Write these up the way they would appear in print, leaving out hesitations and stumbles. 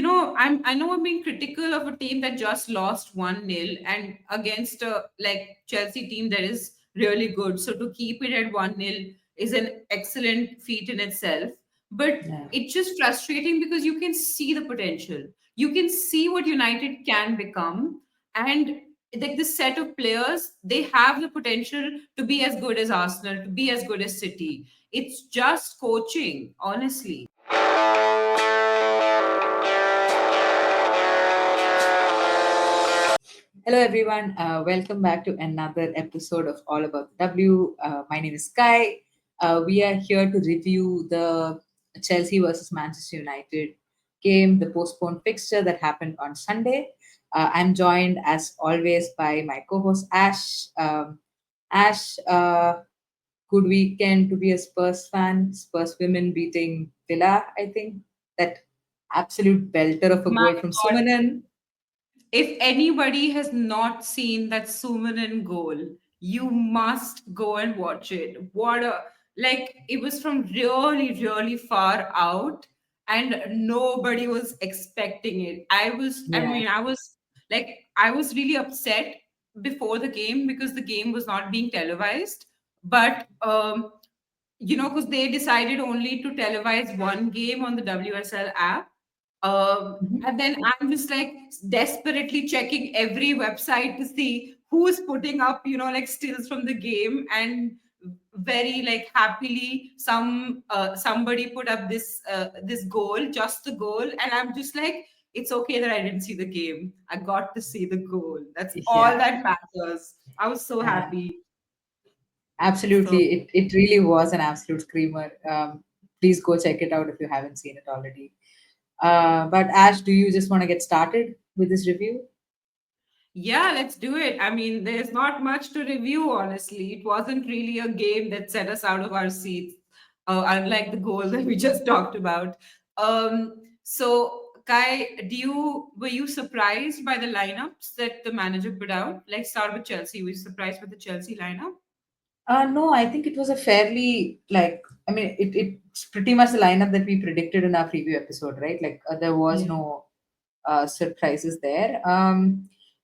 I know I'm being critical of a team that just lost 1-0 and against a like Chelsea team that is really good. So to keep it at 1-0 is an excellent feat in itself. But Yeah. it's just frustrating because you can see the potential. You can see what United can become. And like this set of players, they have the potential to be as good as Arsenal, to be as good as City. It's just coaching, honestly. Hello, everyone. Welcome back to another episode of All About the W. My name is Sky. We are here to review the Chelsea versus Manchester United game, the postponed fixture that happened on Sunday. I'm joined, as always, by my co host Ash. Ash, good weekend to be a Spurs fan. Spurs women beating Villa, I think. That absolute belter of a My goal from God, Sumanan. if anybody has not seen that Sumanan goal, you must go and watch it. What a like it was from really, really far out, and nobody was expecting it. Yeah. I was really upset before the game because the game was not being televised. But because they decided only to televise one game on the WSL app. And then I'm just like desperately checking every website to see who's putting up, like stills from the game. And very like happily, somebody put up this goal, just the goal, and I'm just like, it's okay that I didn't see the game. I got to see the goal. That's all Yeah. that matters. I was so Uh, happy. So Absolutely. It really was an absolute screamer. Please go check it out if you haven't seen it already. But Ash, do you just want to get started with this review? yeah, let's do it. I mean, there's not much to review, honestly. It wasn't really a game that set us out of our seats, unlike the goal that we just talked about. So, Kai, were you surprised by the lineups that the manager put out? Let's start with Chelsea. Were you surprised with the Chelsea lineup? No, I think it was a fairly, like, I mean, it's pretty much the lineup that we predicted in our preview episode, right? Like, there was Yeah. no surprises there.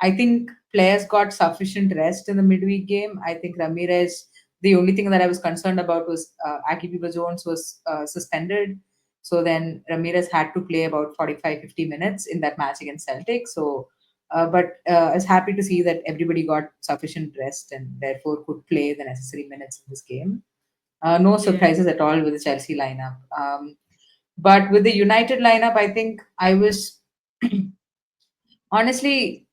I think players got sufficient rest in the midweek game. I think Ramirez, the only thing that I was concerned about was Akibiba Jones was suspended. So then Ramirez had to play about 45-50 minutes in that match against Celtic. So, but I was happy to see that everybody got sufficient rest and therefore could play the necessary minutes in this game. No Yeah. surprises at all with the Chelsea lineup. But with the United lineup, I think I was honestly,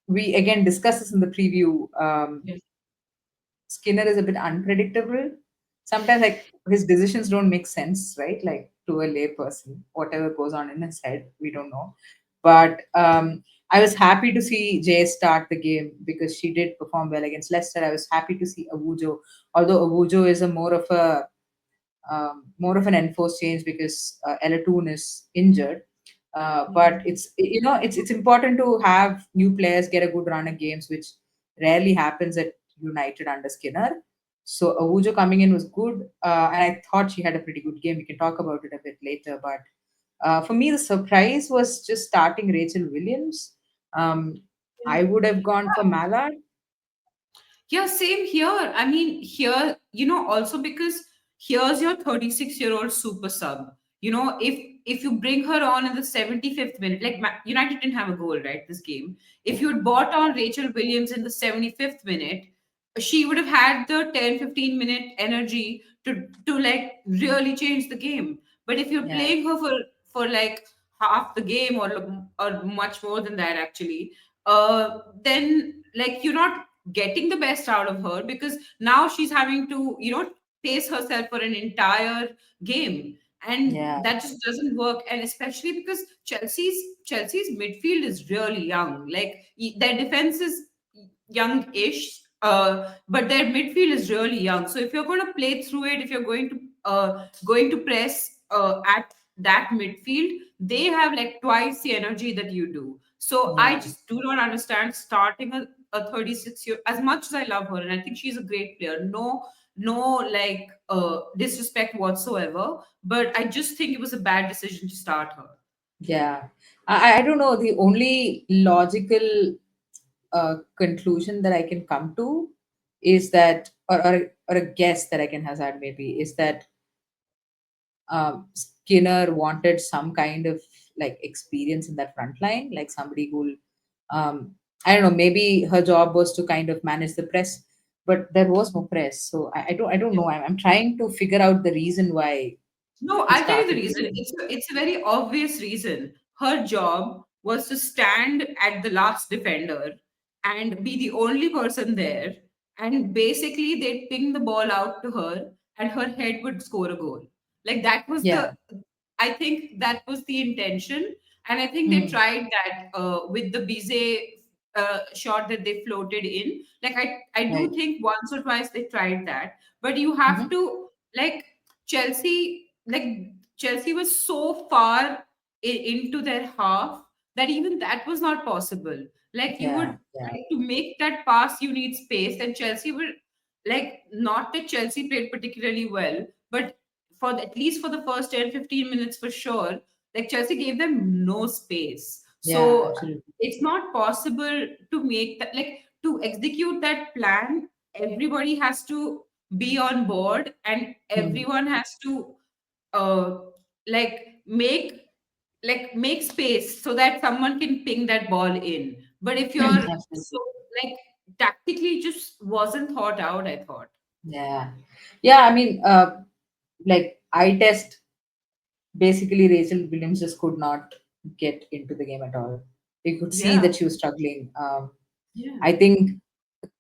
we again discussed this in the preview. Yes. Skinner is a bit unpredictable. Sometimes, like his decisions don't make sense, right? Like to a lay person, whatever goes on in his head, we don't know. But I was happy to see Jay start the game because she did perform well against Leicester. I was happy to see Awujo, although Awujo is a more of an enforced change because Ellatoone is injured. But Yeah. it's important to have new players get a good run of games, which rarely happens at United under Skinner. So Awujo coming in was good, and I thought she had a pretty good game. We can talk about it a bit later, but for me, the surprise was just starting Rachel Williams. Um, I would have gone for Mallard. Yeah, same here. I mean, here, also because here's your 36-year-old super sub. If you bring her on in the 75th minute, like United didn't have a goal, right? This game. If you'd bought on Rachel Williams in the 75th minute, she would have had the 10-15 minute energy to like really change the game. But if you're Yeah, playing her for like half the game or much more than that actually, then like you're not getting the best out of her because now she's having to pace herself for an entire game, and yeah, that just doesn't work. And especially because Chelsea's midfield is really young. Like their defense is young-ish, but their midfield is really young. So if you're going to play through it, if you're going to press at that midfield, they have like twice the energy that you do. So I yeah. just do not understand starting a 36-year, as much as I love her and I think she's a great player. No, like disrespect whatsoever, but I just think it was a bad decision to start her. Yeah. I don't know. The only logical conclusion that I can come to is that, or a guess that I can hazard maybe, is that Skinner wanted some kind of like experience in that front line, like somebody who'll, um, I don't know, maybe her job was to kind of manage the press, but there was no press. So I don't know. I'm trying to figure out the reason why No, he I'll tell you the started the reason. game. It's a very obvious reason. Her job was to stand at the last defender and be the only person there. And basically, they'd ping the ball out to her, and her head would score a goal. Like that was Yeah. the. I think that was the intention, and I think they Hmm. tried that with the Bizet shot that they floated in. Like I do Right. think once or twice they tried that, but you have Hmm. to like Chelsea was so far into their half that even that was not possible. Like you would Yeah. Yeah. like to make that pass, you need space, and Chelsea were like not that Chelsea played particularly well, but at least for the first 10-15 minutes for sure, like Chelsea gave them no space. Yeah. So Absolutely. it's not possible to make that like to execute that plan. Everybody has to be on board and Hmm. everyone has to uh like make space so that someone can ping that ball in. But if you're so Absolutely. like tactically it just wasn't thought out, I thought. Yeah. Yeah. I mean, like eye test, basically Rachel Williams just could not get into the game at all. You could see Yeah. that she was struggling. Yeah. I think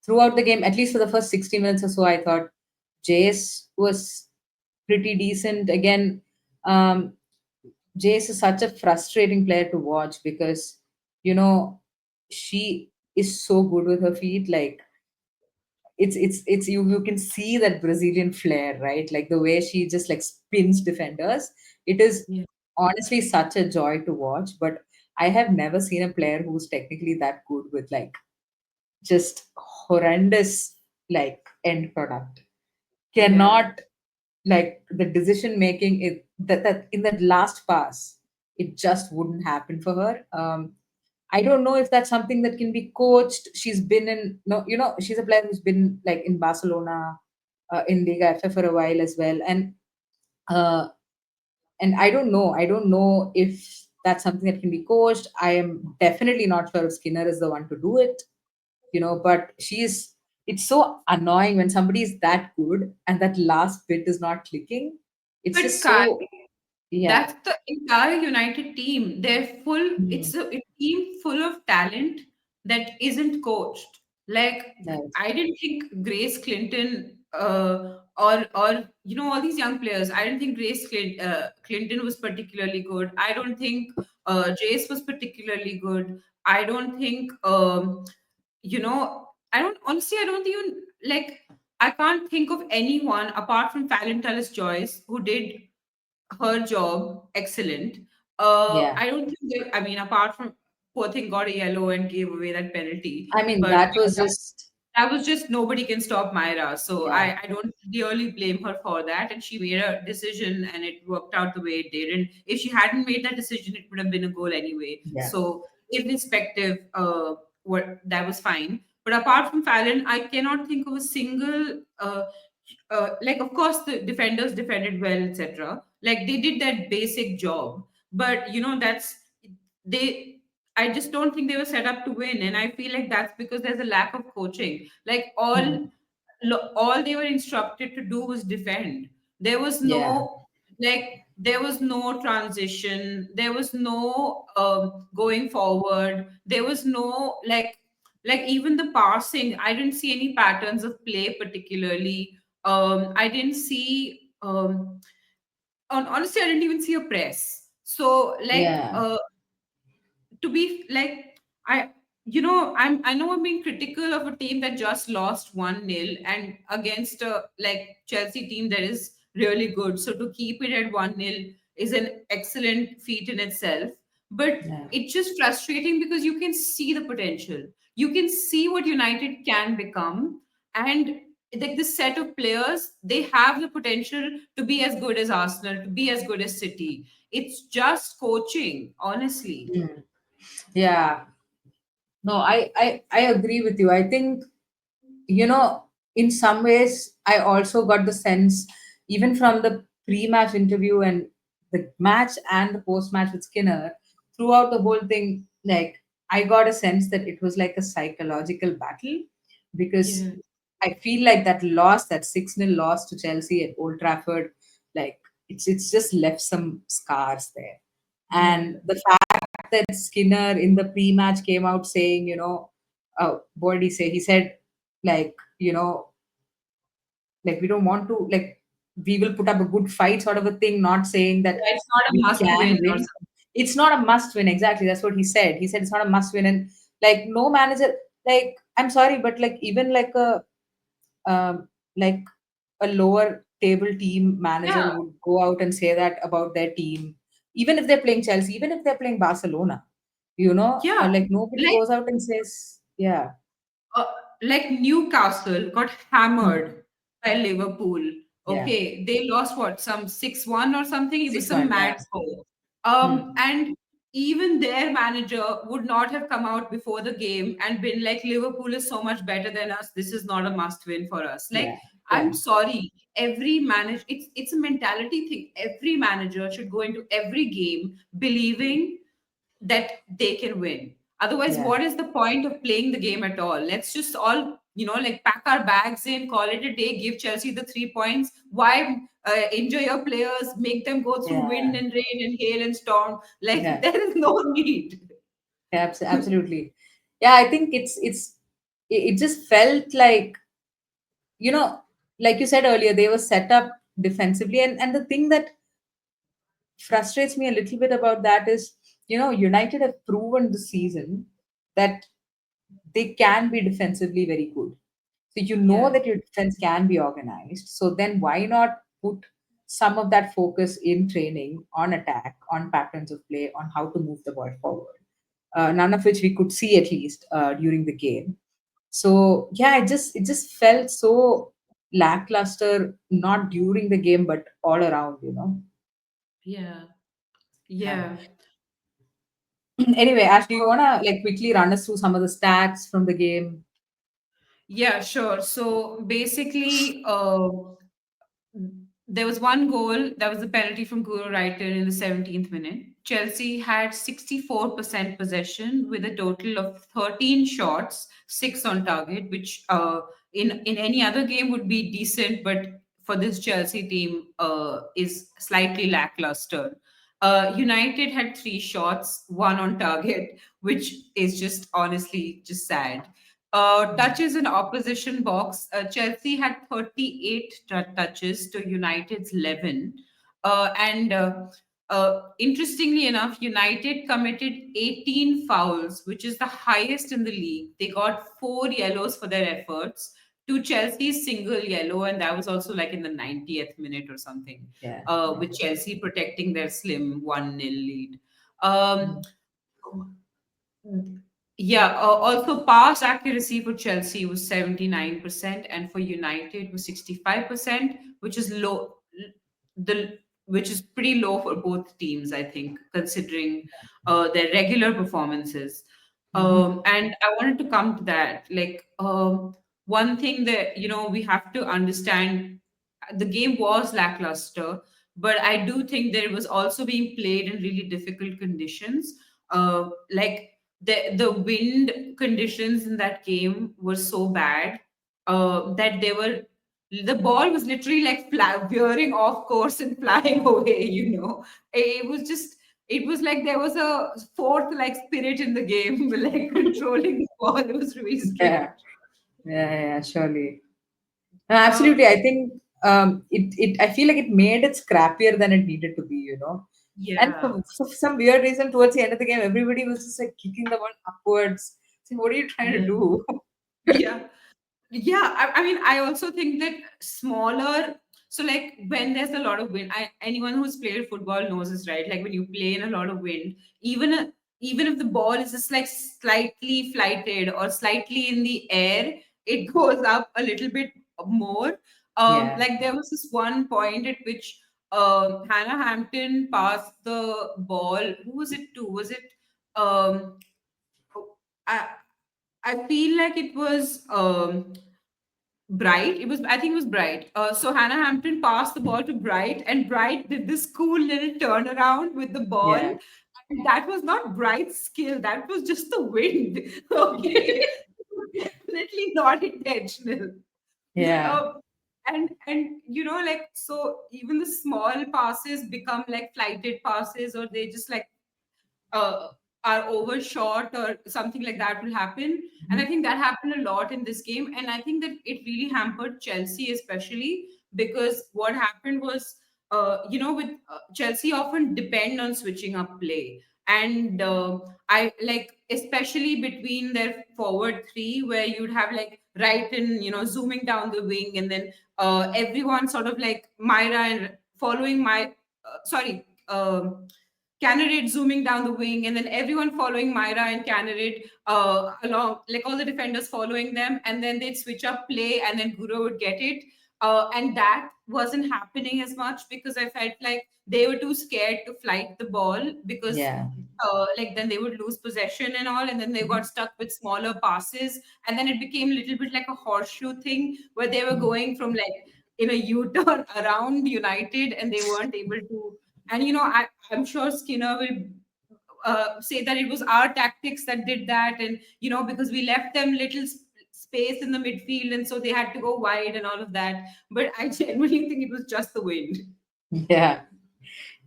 throughout the game, at least for the first 60 minutes or so, I thought Jace was pretty decent. Again, um, Jace is such a frustrating player to watch because, you know, she is so good with her feet. Like, it's you can see that Brazilian flair, right? Like the way she just like spins defenders. It is Yeah. honestly such a joy to watch. But I have never seen a player who's technically that good with like just horrendous like end product. Yeah. Cannot, like the decision making, it that in that last pass, it just wouldn't happen for her. I don't know if that's something that can be coached. She's been in, no, she's a player who's been like in Barcelona, in Liga FF for a while as well, uh, and I don't know if that's something that can be coached. I am definitely not sure if Skinner is the one to do it, but it's so annoying when somebody is that good and that last bit is not clicking. It's But just Kai, so, yeah. that's the entire United team. They're full, Mm, it's a team full of talent that isn't coached. Like, right. I didn't think Grace Clinton or all these young players, I didn't think Clinton was particularly good. I don't think Jace was particularly good. I don't think I don't even like I can't think of anyone apart from Fallon Tullis Joyce who did her job excellent. Yeah. I don't think I mean, apart from poor thing got a yellow and gave away that penalty, I mean, but that was just, that was just nobody can stop Myra. So yeah, I don't really blame her for that. And she made a decision and it worked out the way it did. And if she hadn't made that decision, it would have been a goal anyway. yeah, So irrespective, what that was fine. But apart from Fallon, I cannot think of a single like of course the defenders defended well, etc. Like they did that basic job. But that's they I just don't think they were set up to win, and I feel like that's because there's a lack of coaching. Like mm, all they were instructed to do was defend. There was yeah, there was no transition. There was no going forward. There was no like even the passing. I didn't see any patterns of play particularly. I didn't see honestly I didn't even see a press. So yeah, to be like I I know I'm being critical of a team that just lost 1-0 and against a like Chelsea team that is really good. So to keep it at 1-0 is an excellent feat in itself. But yeah, it's just frustrating because you can see the potential. You can see what United can become. And like this set of players, they have the potential to be as good as Arsenal, to be as good as City. It's just coaching, honestly. Mm. Yeah. No, I agree with you. I think, in some ways, I also got the sense, even from the pre-match interview and the match and the post-match with Skinner, throughout the whole thing, like, I got a sense that it was like a psychological battle, because Yeah. I feel like that loss, that 6-0 loss to Chelsea at Old Trafford, like, it's just left some scars there. Yeah. And the fact that Skinner in the pre-match came out saying, what did he say? He said, like, like, we don't want to, like, we will put up a good fight, sort of a thing, not saying that Yeah, it's not a we must can win or win. something. It's not a must win. Exactly. That's what he said. He said it's not a must win. And, like, no manager, like, I'm sorry, but, like, even like a lower table team manager Yeah. would go out and say that about their team, even if they're playing Chelsea, even if they're playing Barcelona, Yeah. like, nobody Like goes out and says, yeah, uh, like Newcastle got hmm, hammered by Liverpool. yeah, Okay, they lost what, some 6-1 or something? It was some 6-1, mad yeah, score. hmm, And even their manager would not have come out before the game and been like, Liverpool is so much better than us. This is not a must win for us. Like, yeah, I'm yeah, sorry. Every manager, it's a mentality thing. Every manager should go into every game believing that they can win. Otherwise, yeah, what is the point of playing the game at all? Let's just all, like pack our bags in, call it a day, give Chelsea the 3 points. Why injure your players, make them go through wind yeah, and rain and hail and storm? Like, yeah, there is no need. yeah, absolutely. Yeah, I think it just felt like, you know, like you said earlier, they were set up defensively. And the thing that frustrates me a little bit about that is, United have proven this season that they can be defensively very good. So you know Yeah. that your defense can be organized. So then why not put some of that focus in training on attack, on patterns of play, on how to move the ball forward? None of which we could see, at least during the game. So yeah, it just felt so lackluster, not during the game, but all around. Yeah. Yeah. Yeah. Anyway, Ash, do you wanna, like, quickly run us through some of the stats from the game? Yeah, sure. So basically, there was one goal that was a penalty from Guroreiten in the 17th minute. Chelsea had 64% possession with a total of 13 shots, 6 on target, which in any other game would be decent, but for this Chelsea team is slightly lackluster. United had 3 shots, 1 on target, which is just honestly just sad. Touches in opposition box. Chelsea had 38 touches to United's 11. Interestingly enough, United committed 18 fouls, which is the highest in the league. They got 4 yellows for their efforts to Chelsea's single yellow, and that was also like in the 90th minute or something, Yeah. with Chelsea protecting their slim 1-0 lead. Um, yeah, also pass accuracy for Chelsea was 79% and for United was 65%, which is low, the which is pretty low for both teams, I think, considering their regular performances. Mm-hmm. And I wanted to come to that. Like, one thing that we have to understand, the game was lackluster, but I do think that it was also being played in really difficult conditions. Like the wind conditions in that game were so bad that the ball was literally like veering off course and flying away. It was like there was a fourth like spirit in the game, like controlling the ball. It was really Yeah. strange. Yeah, surely. No, um absolutely. I think I feel like it made it scrappier than it needed to be. And yeah. for some weird reason, towards the end of the game, everybody was just like kicking the ball upwards. So what are you trying to Yeah. do? Yeah. Yeah, I mean, I also think that smaller. So, like when there's a lot of wind, anyone who's played football knows this, right? Like when you play in a lot of wind, even if the ball is just like slightly flighted or slightly in the air, it goes up a little bit more. Yeah. Like there was this one point at which Hannah Hampton passed the ball. Who was it to? Was it um I I feel like it was Bright. It was, I think it was Bright. So Hannah Hampton passed the ball to Bright, and Bright did this cool little turnaround with the ball. Yeah. And that was not Bright's skill. That was just the wind. Okay, definitely not intentional. Yeah. Uh, and like, so even the small passes become like flighted passes, or they just like uh, are overshot or something like that will happen. And I Mhm. think that happened a lot in this game. And I think that it really hampered Chelsea, especially because what happened was, with Chelsea often depend on switching up play. And I like, especially between their forward three, where you'd have like right in, zooming down the wing, and then everyone sort of like Myra and following sorry. Candidate zooming down the wing, and then everyone following Myra and candidate along, like all the defenders following them, and then they'd switch up play, and then Guru would get it. And that wasn't happening as much because I felt like they were too scared to flight the ball because. Yeah. Like then they would lose possession and all, and then they got Mhm. stuck with smaller passes, and then it became a little bit like a horseshoe thing where they were Mhm. going from like in a U-turn around United, and they weren't able to. And I'm sure Skinner will say that it was our tactics that did that, and because we left them little space in the midfield, and so they had to go wide and all of that. But I genuinely think it was just the wind. Yeah.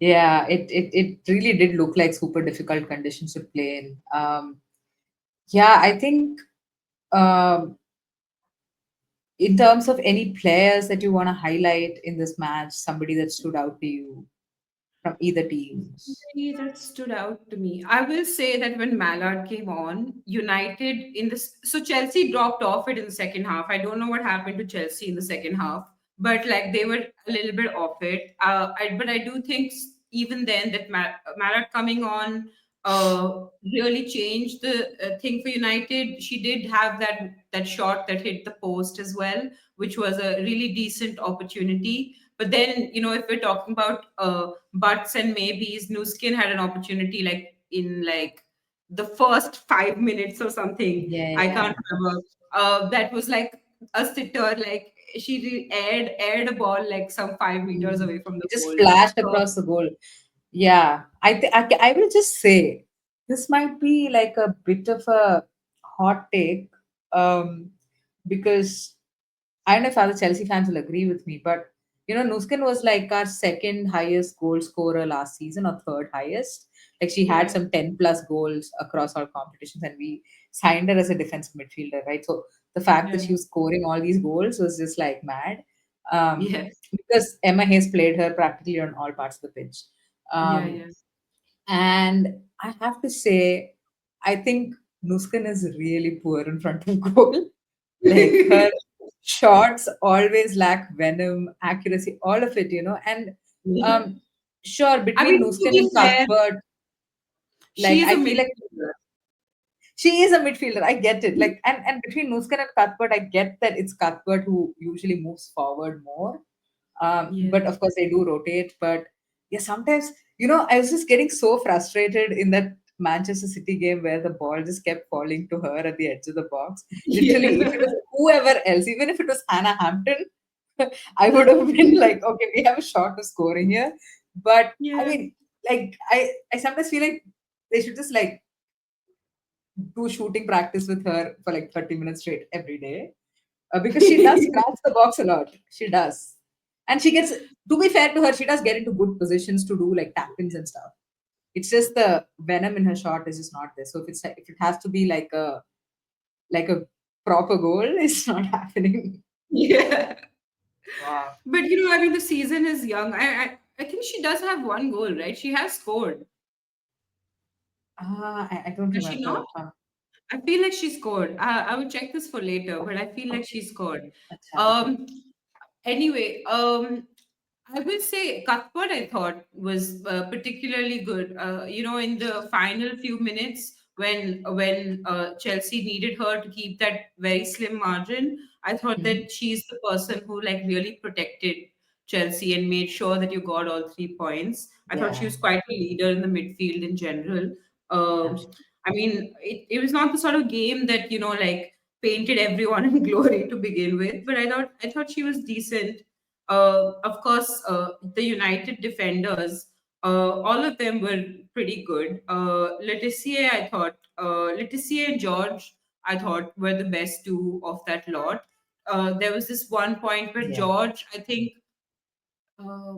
Yeah. It really did look like super difficult conditions to play in. Yeah, I think um, in terms of any players that you want to highlight in this match, somebody that stood out to you from either teams. Somebody that stood out to me. I will say that when Mallard came on, United in this, so Chelsea dropped off it in the second half. I don't know what happened to Chelsea in the second half, but like they were a little bit off it. But I do think even then that Mallard coming on really changed the thing for United. She did have that shot that hit the post as well, which was a really decent opportunity. But then, if we're talking about buts and maybes, Nuskin had an opportunity like in like the first 5 minutes or something. Yeah, I yeah. can't remember. That was like a sitter, like she aired a ball like some 5 meters Mhm. away from the It just goal. flashed So across the goal. Yeah, I will just say this might be like a bit of a hot take, um, because I don't know if other Chelsea fans will agree with me, but Nuskin was like our second highest goal scorer last season, or third highest. Like she had yeah, some 10 plus goals across all competitions, and we signed her as a defensive midfielder, right? So the fact that yeah, she was scoring all these goals was just like mad. Um, yeah, because Emma Hayes played her practically on all parts of the pitch. yeah, Um, yeah. and I have to say, I think Nuskan is really poor in front of goal. Like her shots always lack venom, accuracy, all of it, And Yeah. um, sure, I between mean, to Nuskan be and fair, Cuthbert, she like is a I feel like midfielder. she is a midfielder. I get it. Like, and between Nuskan and Cuthbert, I get that it's Cuthbert who usually moves forward more. But Yeah. of course, they do rotate. But yeah, sometimes, I was just getting so frustrated in that Manchester City game where the ball just kept falling to her at the edge of the box. Literally, if it was Yeah. whoever else, even if it was Hannah Hampton, I would have been like, okay, we have a shot of scoring here. But I Yeah. mean, like, I sometimes feel like they should just like do shooting practice with her for like 30 minutes straight every day, because she does scratch the box a lot. She does. And she gets, to be fair to her, she does get into good positions to do like tap ins and stuff. It's just the venom in her shot is just not there. So if it has to be like a proper goal, it's not happening. Yeah. Wow. But I mean, the season is young. I think she does have one goal, right? She has scored. I don't Has she remember. not? I feel like she scored. I would check this for later, but I feel like she scored. Okay. Um. Anyway, I will say Cuthbert, I thought, was particularly good. In the final few minutes when Chelsea needed her to keep that very slim margin, I thought Mhm. that she's the person who like really protected Chelsea and made sure that you got all 3 points. I thought she Yeah, was quite a leader in the midfield in general. absolutely. I mean, it was not the sort of game that, like painted everyone in glory to begin with, but I thought she was decent. Of course, the United defenders, all of them were pretty good. Leticia and George, I thought were the best two of that lot. There was this one point where Yeah. George, I think, uh,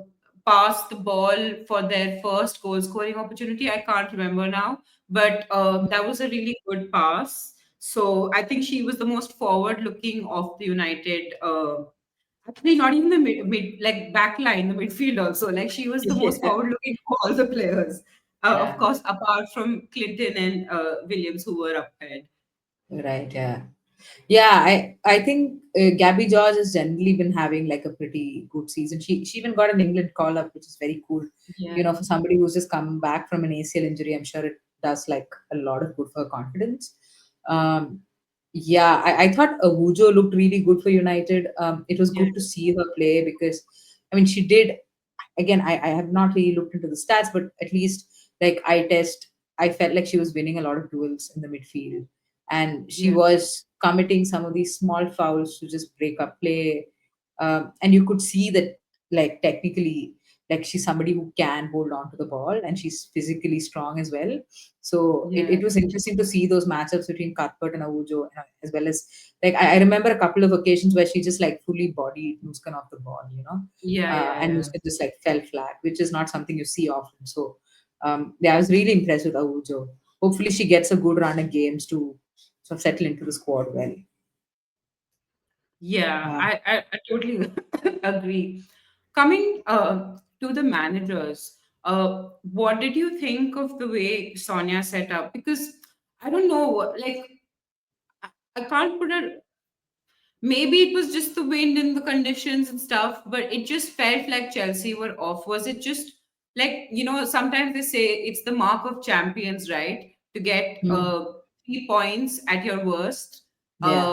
passed the ball for their first goal scoring opportunity. I can't remember now, but that was a really good pass. So I think she was the most forward looking of the United. Actually, not even the like back line, the midfield also. Like she was the most Yeah. forward looking of all the players. Of Yeah. course, apart from Clinton and Williams, who were up ahead. Right. Yeah. Yeah, I think Gabby George has generally been having like a pretty good season. She even got an England call up, which is very cool. You Yeah, know, for somebody who's just come back from an ACL injury, I'm sure it does like a lot of good for her confidence. Um, yeah, I thought Awujo looked really good for United. It was yeah, good to see her play because, I mean, she did. Again, I have not really looked into the stats, but at least like I test, I felt like she was winning a lot of duels in the midfield, and she yeah, was committing some of these small fouls to just break up play. And you could see that, like, technically, like, she's somebody who can hold on to the ball and she's physically strong as well. So yeah, it was interesting to see those matchups between Cuthbert and Awujo, as well as, like, I remember a couple of occasions where she just like fully bodied Nuskan off the ball, yeah, yeah, and yeah. Nuskan just like fell flat, which is not something you see often. So yeah, I was really impressed with Awujo. Hopefully, she gets a good run of games to sort of settle into the squad well. Yeah, Uh, I totally agree. Coming to the managers, what did you think of the way Sonia set up? Because I don't know, like I can't put a maybe it was just the wind and the conditions and stuff, but it just felt like Chelsea were off. Was it just like, sometimes they say it's the mark of champions, right? To get hmm, 3 points at your worst. yeah,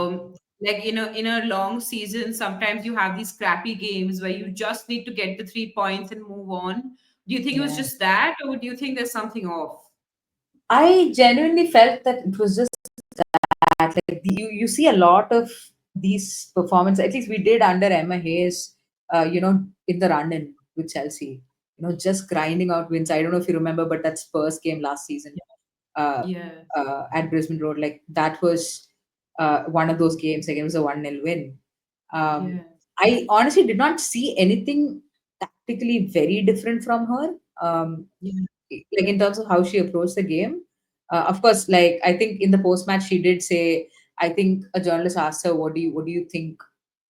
Like in a long season, sometimes you have these crappy games where you just need to get the 3 points and move on. Do you think it was yeah. just that, or do you think there's something off? I genuinely felt that it was just that, like, you see a lot of these performances. At least we did under Emma Hayes, in the run-in with Chelsea. Just grinding out wins. I don't know if you remember, but that Spurs game last season, uh, Yeah, at Brisbane Road. Like, that was one of those games. Like, it was a 1-0 win. Um, yeah, I honestly did not see anything tactically very different from her. yeah, Like, in terms of how she approached the game. Of course, like, I think in the post match she did say, I think a journalist asked her, "What do you think?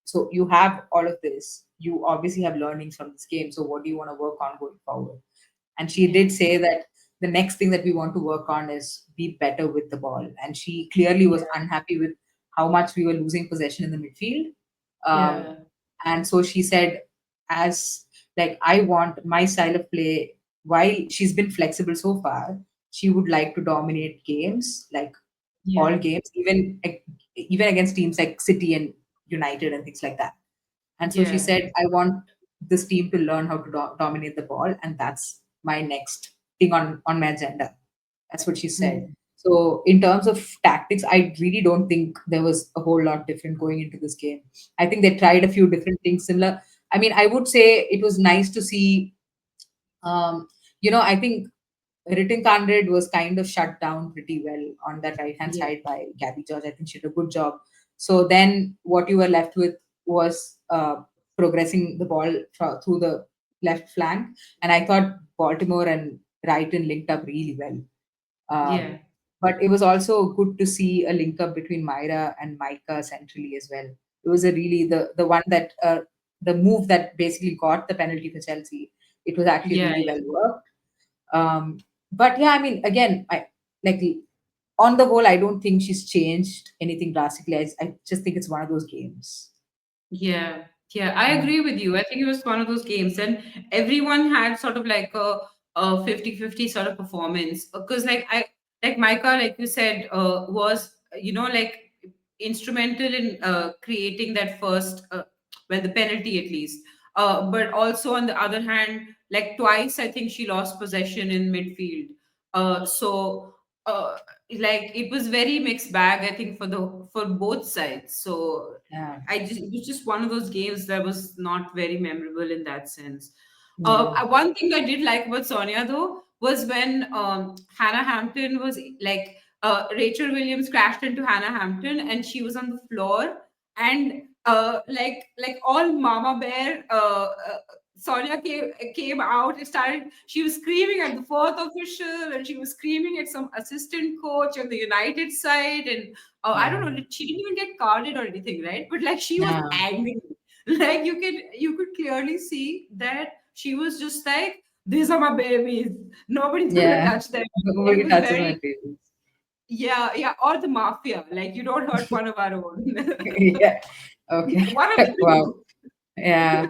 So you have all of this. You obviously have learnings from this game. So what do you want to work on going forward?" And she yeah, did say that the next thing that we want to work on is be better with the ball. And she clearly was yeah, unhappy with how much we were losing possession in the midfield. Um, yeah, and so she said, as like, I want my style of play, while she's been flexible so far, she would like to dominate games, like all yeah, games, even against teams like City and United and things like that. And so she yeah, said, I want this team to learn how to dominate the ball, and that's my next thing on my agenda. That's what she said. mm, So, in terms of tactics, I really don't think there was a whole lot different going into this game. I think they tried a few different things similar. I mean, I would say it was nice to see, um, I think Written Conrad was kind of shut down pretty well on that right hand yeah, side by Gabby George. I think she did a good job. So then what you were left with was progressing the ball through the left flank. And I thought Baltimore and Brighton linked up really well. yeah, But it was also good to see a link up between Myra and Micah centrally as well. It was a really the one that the move that basically got the penalty for Chelsea. It was actually yeah, really yeah. well worked. But yeah, I mean, again, I like on the whole, I don't think she's changed anything drastically. I just think it's one of those games. Yeah, yeah, I Mm. agree with you. I think it was one of those games, and everyone had sort of like a 50-50 sort of performance. Because like Micah, like you said, was like instrumental in creating that first, well, the penalty at least. But also on the other hand, like twice, I think she lost possession in midfield. So like it was very mixed bag, I think, for both sides. So Yeah. it was just one of those games that was not very memorable in that sense. Yeah. One thing I did like about Sonia though was when Hannah Hampton was like Rachel Williams crashed into Hannah Hampton and she was on the floor and like all Mama Bear Sonia came out and started. She was screaming at the fourth official and she was screaming at some assistant coach on the United side. And I don't Yeah. know, she didn't even get carded or anything, right? But like she was Yeah. angry. Like you could clearly see that she was just like, these are my babies. Nobody's gonna Yeah. touch them. It Nobody was touches my very babies. yeah, yeah, or the mafia. Like you don't hurt one of our own. Yeah. Okay. One of the Wow. two. Yeah.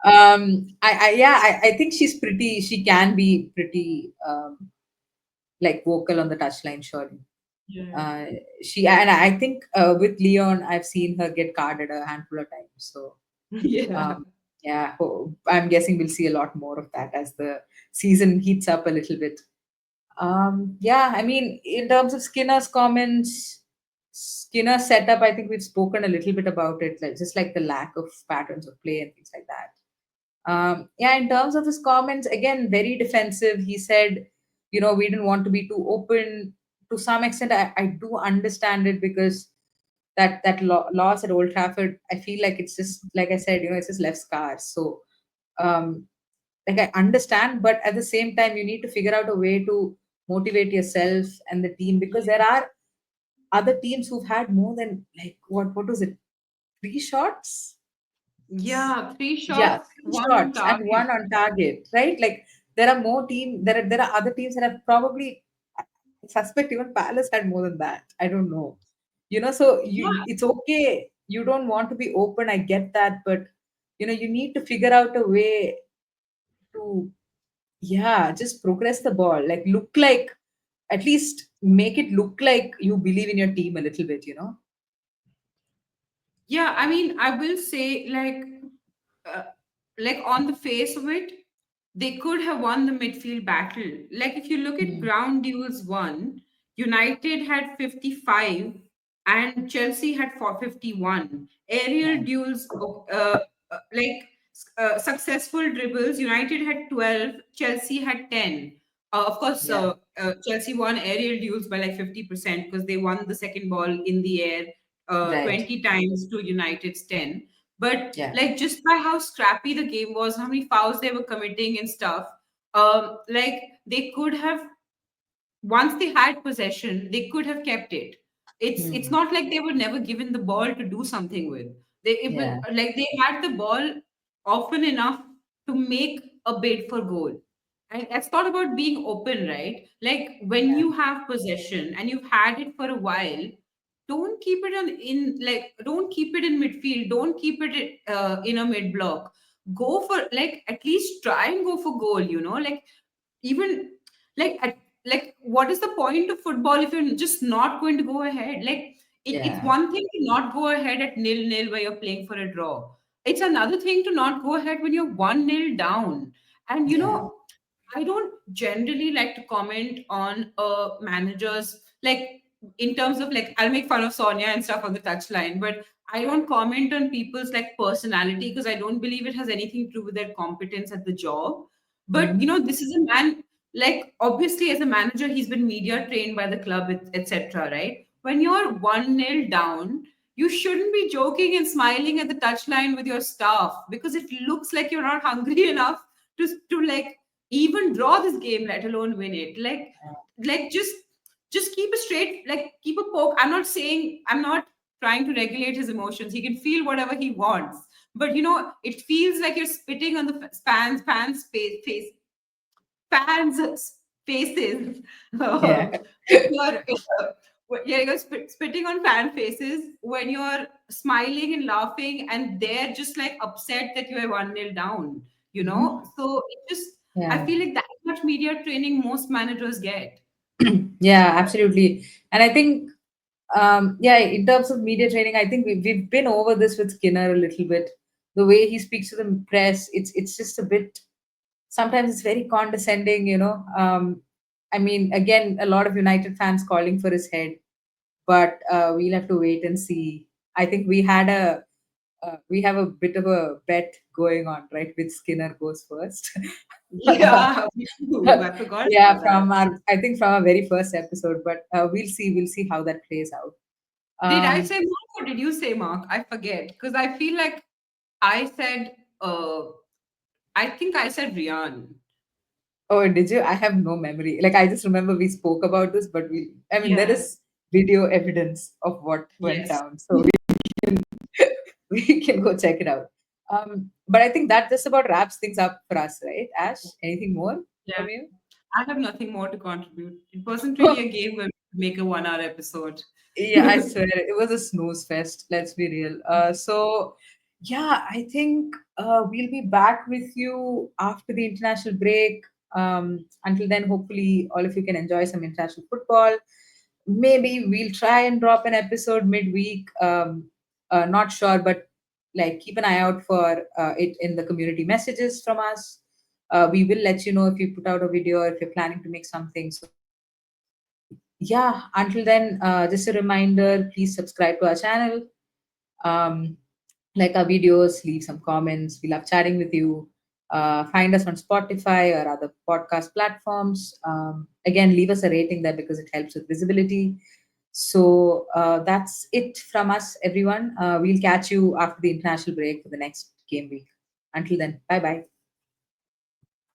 I think she's pretty, she can be pretty, like vocal on the touchline, surely. Yeah. Uh, and I think with Leon, I've seen her get carded a handful of times. So, Yeah. yeah, I'm guessing we'll see a lot more of that as the season heats up a little bit. Yeah, I mean, in terms of Skinner's comments, Skinner's setup, I think we've spoken a little bit about it, like just like the lack of patterns of play and things like that. Yeah, in terms of his comments, again, very defensive. He said, we didn't want to be too open. To some extent, I do understand it because loss at Old Trafford, I feel like it's just like I said, it's just left scars. So, um, like I understand, but at the same time, you need to figure out a way to motivate yourself and the team because there are other teams who've had more than like what was it, 3 shots? Yeah, three Yeah, shots, three one on shots and target. one on target, right? Like there are other teams that have probably, I suspect even Palace had more than that. I don't know. So Yeah, it's okay. You don't want to be open. I get that, but you need to figure out a way to, yeah, just progress the ball. Like look like, at least make it look like you believe in your team a little bit. yeah. I mean, I will say, uh, like on the face of it, they could have won the midfield battle. Like if you look at Mm. ground duels won, United had 55 and Chelsea had 451. Aerial Yeah, duels, successful dribbles, United had 12, Chelsea had 10. Of course, yeah, Chelsea won aerial duels by like 50% because they won the second ball in the air right. 20 times to United's 10. But Yeah, like just by how scrappy the game was, how many fouls they were committing and stuff, like they could have, once they had possession, they could have kept it. It's mm, not like they were never given the ball to do something with. They it was yeah, like they had the ball often enough to make a bid for goal. And it's not about being open, right? Like when yeah, you have possession and you've had it for a while, don't keep it don't keep it in midfield. Don't keep it in a mid block. Go for like at least try and go for goal. Like even like what is the point of football if you're just not going to go ahead? Like it's yeah, one thing to not go ahead at nil nil where you're playing for a draw. It's another thing to not go ahead when you're 1-0 down. And yeah. I don't generally like to comment on managers like in terms of like I'll make fun of Sonia and stuff on the touchline, but I don't comment on people's like personality because I don't believe it has anything to do with their competence at the job. But Mm, this is a man, like obviously as a manager, he's been media trained by the club, etc. Right? When you're 1-0 down, you shouldn't be joking and smiling at the touchline with your staff because it looks like you're not hungry enough to like even draw this game, let alone win it. Like just keep a straight, like keep a poke. I'm not trying to regulate his emotions. He can feel whatever he wants. But it feels like you're spitting on the fans' faces. yeah, When you're spitting on fan faces when you're smiling and laughing, and they're just like upset that you are 1-0 down. mhm, So it just, I yeah. feel like that much media training most managers get. Yeah, absolutely. And I think, yeah, in terms of media training, I think we've been over this with Skinner a little bit. the way he speaks to the press, it's just a bit, sometimes it's very condescending, I mean, again, a lot of United fans calling for his head, but we'll have to wait and see. I think we have a bit of a bet going on, right? Which Skinner goes first. Yeah, me too. I forgot Yeah, about that. from our, I think from our very first episode, but we'll see how that plays out. Did I Um, say Mark or did you say Mark? I forget because I feel like I said. I think I said Rian. oh, did you? I have no memory. Like, I just remember we spoke about this, but I mean, there Yeah. is video evidence of what went Yes. down, so we can go check it out. But I think that just about wraps things up for us, right? Ash, anything more Yeah. from you? I have nothing more to contribute. It wasn't really a game where we could make a 1 hour episode. Yeah, I swear it was a snooze fest. Let's be real. So yeah, I think we'll be back with you after the international break. Until then, hopefully, all of you can enjoy some international football. Maybe we'll try and drop an episode midweek. Not sure, but like keep an eye out for it in the community messages from us. We will let you know if you put out a video or if you're planning to make something. So yeah, until then, just a reminder, please subscribe to our channel, um, like our videos, leave some comments. We love chatting with you. Find us on Spotify or other podcast platforms. Again, leave us a rating there because it helps with visibility. So that's it from us, everyone. We'll catch you after the international break for the next game week. Until then, bye bye.